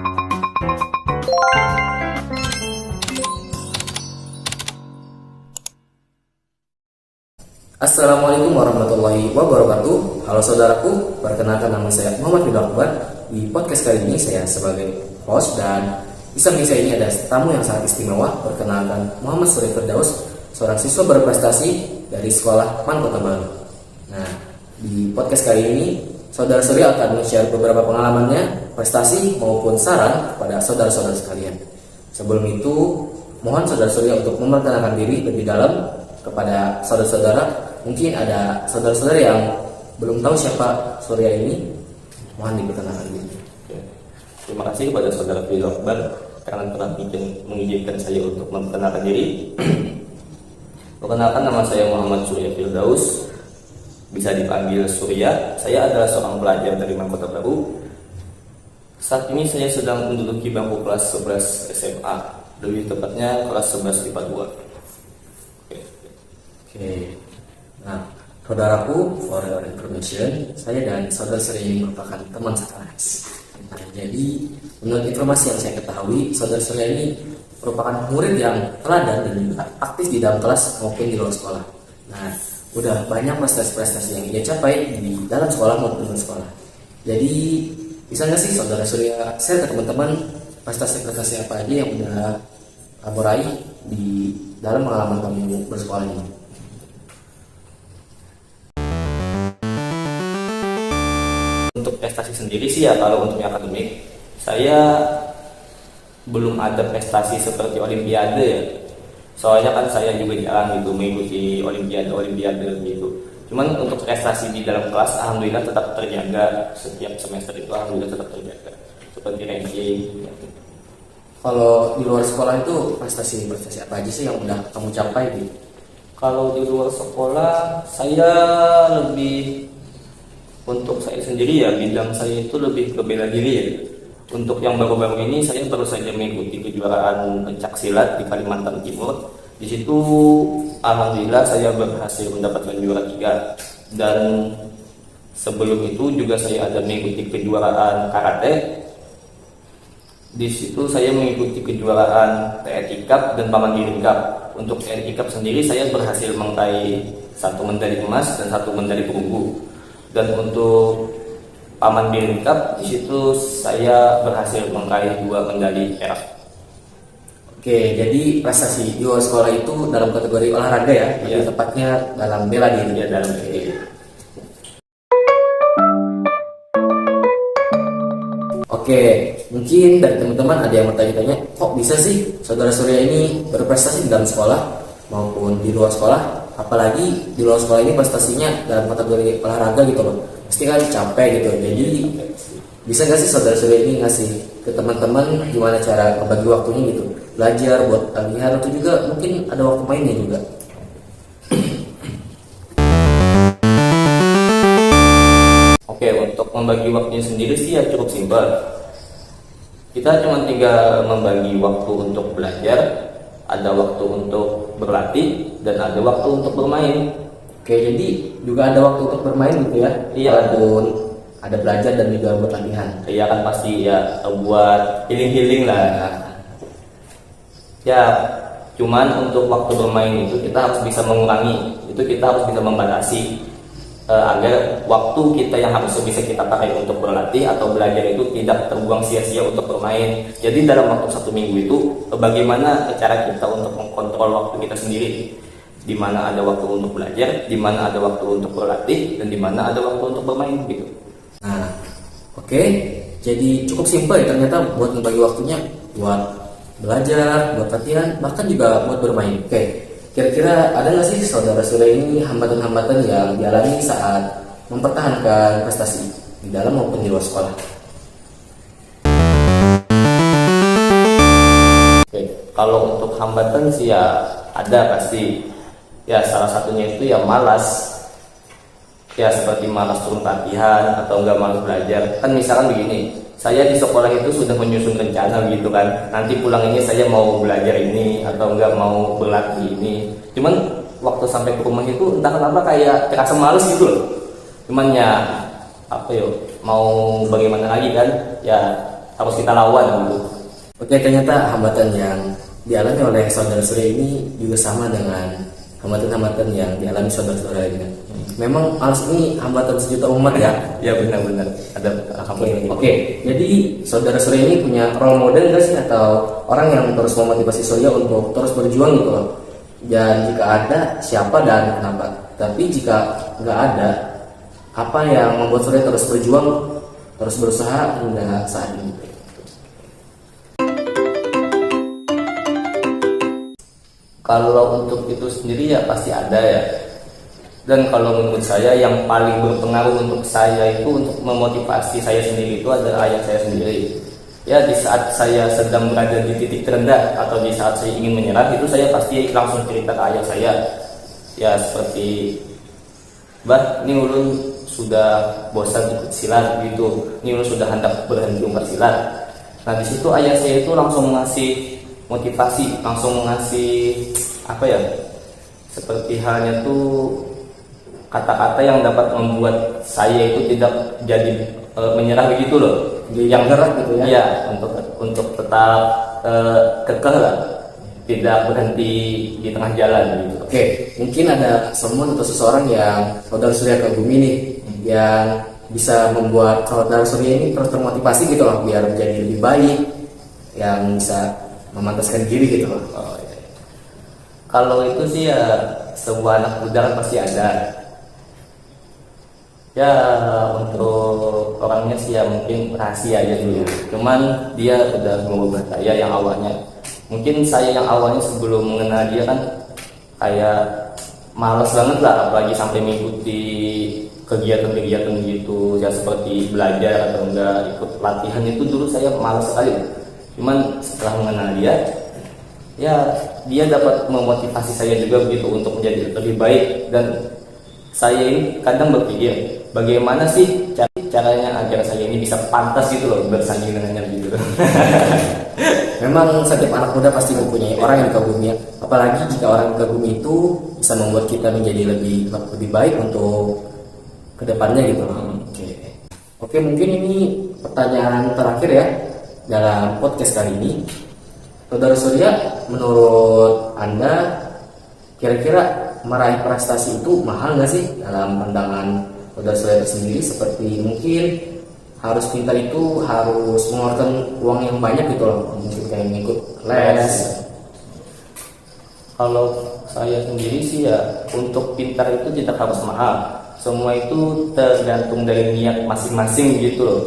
Assalamualaikum warahmatullahi wabarakatuh. Halo saudaraku, perkenalkan nama saya Muhammad Ridho Akbar. Di podcast kali ini saya sebagai host dan di samping saya ini ada tamu yang sangat istimewa. Perkenalkan Muhammad Surya Firdaus, seorang siswa berprestasi dari Sekolah PAN Kota Baru. Nah, di podcast kali ini Saudara Surya akan men-share beberapa pengalamannya, prestasi maupun saran kepada saudara-saudara sekalian. Sebelum itu, mohon Saudara Surya untuk memperkenalkan diri lebih dalam kepada saudara-saudara. Mungkin ada saudara-saudara yang belum tahu siapa Surya ini, mohon diperkenalkan diri. Terima kasih kepada saudara Ridho Akbar karena telah mengizinkan saya untuk memperkenalkan diri. Perkenalkan, nama saya Muhammad Surya Firdaus, bisa dipanggil Surya. Saya adalah seorang pelajar dari Kota Baru. Saat ini saya sedang menduduki bangku kelas 11 SMA, lebih tepatnya kelas 11 IPA 2. Oke. Nah, saudaraku, for your information, saya dan saudara Surya ini merupakan teman sekelas. Nah, jadi menurut informasi yang saya ketahui, saudara Surya ini merupakan murid yang teladan dan juga aktif di dalam kelas maupun di luar sekolah. Nah, udah banyak prestasi-prestasi yang dia capai di dalam sekolah maupun di luar sekolah. Jadi bisa nggak sih saudara Surya share ke teman-teman prestasi-prestasi apa aja yang udah kamu raih di dalam pengalaman kamu bersekolah ini? Untuk prestasi sendiri sih ya, kalau untuk akademik saya belum ada prestasi seperti olimpiade ya. Soalnya kan saya juga jarang gitu mengikuti olimpiade gitu. Cuman untuk prestasi di dalam kelas alhamdulillah tetap terjaga, setiap semester itu alhamdulillah tetap terjaga, seperti ranking gitu. Kalau di luar sekolah itu prestasi apa aja sih yang udah kamu capai gitu? Kalau di luar sekolah saya lebih, untuk saya sendiri ya, bidang saya itu lebih ke bela diri ya. Untuk yang baru-baru ini saya baru saja mengikuti kejuaraan pencak silat di Kalimantan Timur. Di situ alhamdulillah saya berhasil mendapatkan juara 3. Dan sebelum itu juga saya ada mengikuti kejuaraan karate. Di situ saya mengikuti kejuaraan TNI Cup dan Paman Biring Cup. Untuk TNI Cup sendiri saya berhasil meraih 1 medali emas dan 1 medali perunggu. Dan untuk Paman Biring Cup di situ saya berhasil meraih 2 medali perak. Oke, jadi prestasi di luar sekolah itu dalam kategori olahraga ya, Iya. lebih tepatnya dalam bela diri. Ya, dalam diri. Oke, mungkin dari teman-teman ada yang bertanya-tanya, kok bisa sih saudara Surya ini berprestasi di dalam sekolah maupun di luar sekolah? Apalagi di luar sekolah ini prestasinya dalam kategori olahraga gitu loh, pasti kan capek gitu. Jadi bisa nggak sih saudara Surya ini ngasih ke teman-teman gimana cara membagi waktunya gitu, belajar buat latihan atau juga mungkin ada waktu mainnya juga? Oke, untuk membagi waktunya sendiri sih ya cukup simpel. Kita cuma tinggal membagi waktu untuk belajar, ada waktu untuk berlatih, dan ada waktu untuk bermain. Oke, jadi juga ada waktu untuk bermain gitu ya? Iya. Walaupun ada belajar dan juga buat latihan. Iya kan, pasti ya buat healing lah. Ya, cuman untuk waktu bermain itu kita harus bisa mengurangi, itu kita harus bisa membatasi agar waktu kita yang harusnya bisa kita pakai untuk berlatih atau belajar itu tidak terbuang sia-sia untuk bermain. Jadi dalam waktu 1 minggu itu bagaimana cara kita untuk mengkontrol waktu kita sendiri, di mana ada waktu untuk belajar, di mana ada waktu untuk berlatih, dan di mana ada waktu untuk bermain gitu. Nah, oke. Jadi cukup simpel ya ternyata buat membagi waktunya buat belajar, buat latihan, bahkan juga buat bermain. Oke. Kira-kira ada nggak sih saudara Surya ini hambatan-hambatan yang dialami saat mempertahankan prestasi di dalam maupun di luar sekolah? Oke, kalau untuk hambatan sih ya ada pasti. Ya salah satunya itu ya malas. Ya seperti malas turun latihan atau enggak malas belajar. Kan misalkan begini, saya di sekolah itu sudah menyusun rencana gitu kan, nanti pulang ini saya mau belajar ini atau enggak mau berlatih ini. Cuman waktu sampai ke rumah itu entah kenapa kayak terasa males gitu loh. Cuman ya apa yo, mau bagaimana lagi kan, ya harus kita lawan gitu. Oke, ternyata hambatan yang dialami oleh saudara Surya ini juga sama dengan hambatan-hambatan yang dialami saudara-saudara lainnya. Memang alas ini hambatan sejuta umat ya. Ya benar-benar ada hambatan. Oke, jadi saudara Surya ini punya role model nggak sih, atau orang yang terus memotivasi Surya untuk terus berjuang gitu loh? Dan jika ada, siapa dan kenapa? Tapi jika nggak ada, apa yang membuat Surya terus berjuang, terus berusaha hingga saat ini? Kalau untuk itu sendiri ya pasti ada ya. Dan kalau menurut saya yang paling berpengaruh untuk saya itu untuk memotivasi saya sendiri itu adalah ayah saya sendiri. Ya, di saat saya sedang berada di titik terendah atau di saat saya ingin menyerah, itu saya pasti langsung cerita ke ayah saya. Ya seperti, "Bah, ini ulun sudah bosan ikut silat gitu. Ini ulun sudah hendak berhenti umpat silat." Nah di situ ayah saya itu langsung mengasih motivasi, langsung mengasih apa ya, seperti halnya tuh kata-kata yang dapat membuat saya itu tidak jadi menyerah begitu loh, yang gerak gitu ya. Iya, untuk tetap kekeh lah, tidak berhenti di tengah jalan gitu. Oke, mungkin ada someone atau seseorang yang saudara Surya kagumi nih, yang bisa membuat saudara Surya ini terus termotivasi gitu loh, biar menjadi lebih baik, yang bisa memantaskan diri gitu loh. Oh, iya. Kalau itu sih ya sebuah anak muda kan pasti ada. Ya untuk orangnya sih ya mungkin rahasia aja dulu. Cuman dia udah mengubah saya yang awalnya. Mungkin saya yang awalnya sebelum mengenal dia kan kayak malas banget lah, apalagi sampai mengikuti kegiatan-kegiatan gitu ya, seperti belajar atau enggak ikut latihan itu dulu saya malas sekali. Cuman setelah mengenal dia, ya dia dapat memotivasi saya juga begitu untuk menjadi lebih baik. Dan saya ini kadang berpikir bagaimana sih caranya agar saya ini bisa pantas gitu loh bersanding dengannya gitu. Memang setiap anak muda pasti mempunyai orang yang dikagumi, apalagi jika orang yang dikagumi itu bisa membuat kita menjadi lebih baik untuk kedepannya gitu loh. Oke, mungkin ini pertanyaan terakhir ya dalam podcast kali ini. Saudara Surya, menurut Anda kira-kira meraih prestasi itu mahal nggak sih dalam pandangan saudara Surya sendiri? Seperti mungkin harus pintar itu harus mengeluarkan uang yang banyak gitu loh, mungkin kayak ngikut les. Kalau saya sendiri sih ya untuk pintar itu tidak harus mahal. Semua itu tergantung dari niat masing-masing gitu loh.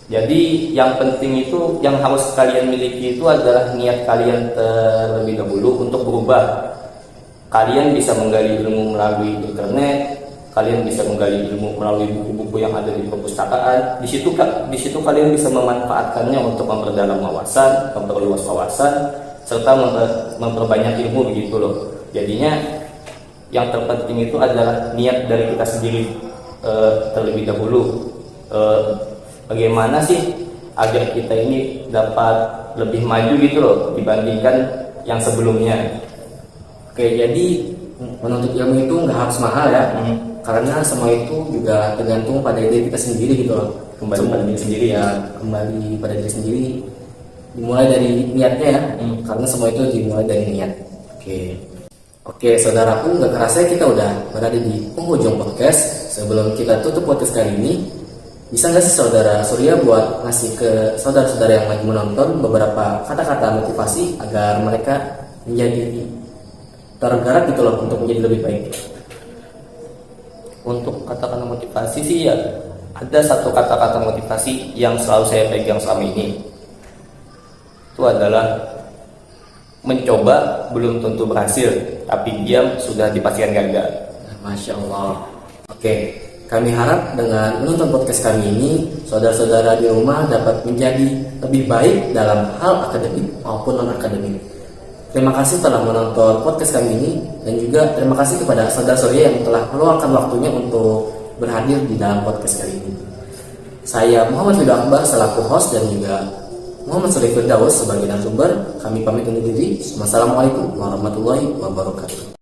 Jadi yang penting itu yang harus kalian miliki itu adalah niat kalian terlebih dahulu untuk berubah. Kalian bisa menggali ilmu melalui internet, kalian bisa menggali ilmu melalui buku-buku yang ada di perpustakaan. Di situ kalian bisa memanfaatkannya untuk memperdalam wawasan, memperluas wawasan, serta memperbanyak ilmu begitu loh. Jadinya yang terpenting itu adalah niat dari kita sendiri terlebih dahulu. Bagaimana sih agar kita ini dapat lebih maju gitu loh dibandingkan yang sebelumnya. Oke, jadi menuntut ilmu itu nggak harus mahal ya, karena semua itu juga tergantung pada diri kita sendiri gitu loh. Kembali pada diri sendiri ya, kembali pada diri sendiri, dimulai dari niatnya ya, karena semua itu dimulai dari niat. Oke, saudaraku, nggak kerasa kita udah berada di penghujung podcast. Sebelum kita tutup podcast kali ini, bisa nggak sih saudara Surya buat ngasih ke saudara-saudara yang lagi menonton beberapa kata-kata motivasi agar mereka menjadi tergerak gitu loh untuk menjadi lebih baik? Untuk kata-kata motivasi sih ya ada satu kata-kata motivasi yang selalu saya pegang selama ini. Itu adalah mencoba belum tentu berhasil, tapi diam sudah dipastikan gagal. Masya Allah. Oke, kami harap dengan menonton podcast kami ini, saudara-saudara di rumah dapat menjadi lebih baik dalam hal akademik maupun non-akademik. Terima kasih telah menonton podcast kami ini, dan juga terima kasih kepada saudara Surya yang telah meluangkan waktunya untuk berhadir di dalam podcast kali ini. Saya Muhammad Ridho Akbar selaku host dan juga Muhammad Surya Firdaus sebagai narasumber. Kami pamit undur diri. Wassalamualaikum warahmatullahi wabarakatuh.